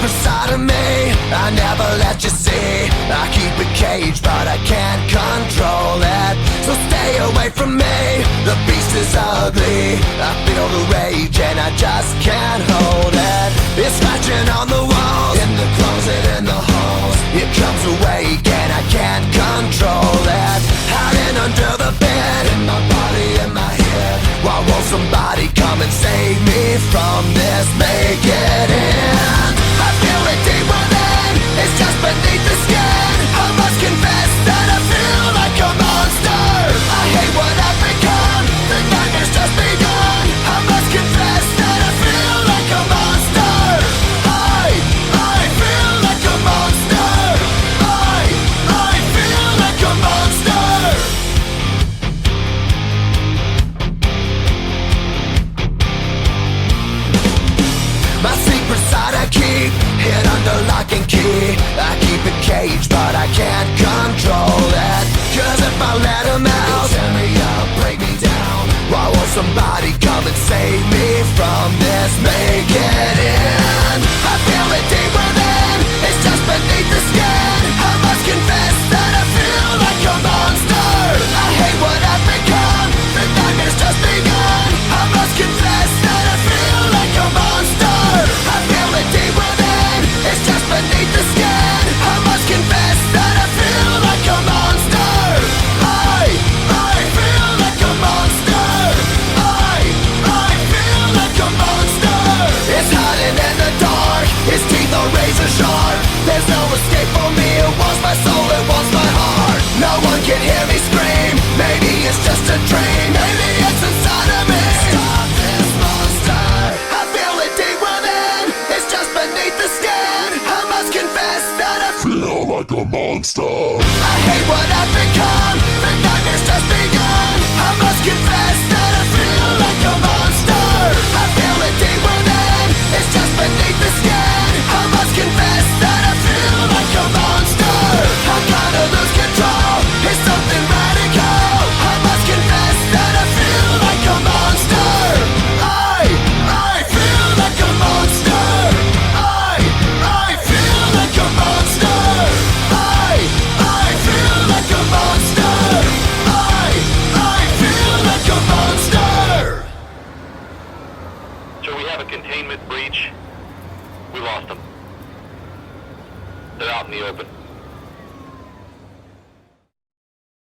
secret side of me I never let you see. I keep it caged but I can't control it. So stay away from me, the beast is ugly. I feel the rage and I just can't hold it. It's scratching on the walls, in the closet, in the halls. It comes awake and I can't control it. Hiding under the bed, in my body, in my head. Why won't somebody come and save me from this? Make it end. I feel it deep within, it's just beneath the skin. I must confess that I feel like a monster. I hate what I've become, the nightmare's just begun. I must confess that I feel like a monster. I feel like a monster. I feel like a monster. My secret side I keep hid under lock and key. I keep it caged but I can't control it. Cause if I let him out, tear me up, break me down. Why won't somebody come and save me from this? Make it end. I feel it deep within, it's just beneath the skin. I must confess that I feel like a monster. I hate what I've become, the nightmare's just begun. I must confess that I feel like a monster. I feel it deep within, it's just beneath the skin. I must confess that I feel like a monster. I feel like a monster. I feel like a monster. It's hiding in the dark, its teeth are razor sharp. There's no escape for me, it wants my soul, it wants my heart. No one can hear me scream, maybe it's just a dream. Maybe it's inside of me. Stop this monster. I feel it deep within, it's just beneath the skin. I must confess that I feel like a monster. I hate what I've become, the nightmare's just begun. I must confess that I feel like a monster. I feel it deep within, it's just beneath the skin. I must confess that I feel like a monster. I kinda lose control, it's something radical. I must confess that I feel like a monster. I feel like a monster. I feel like a monster. I feel like a monster. I feel like a monster. So we have a containment breach. We lost them. They're out in the open.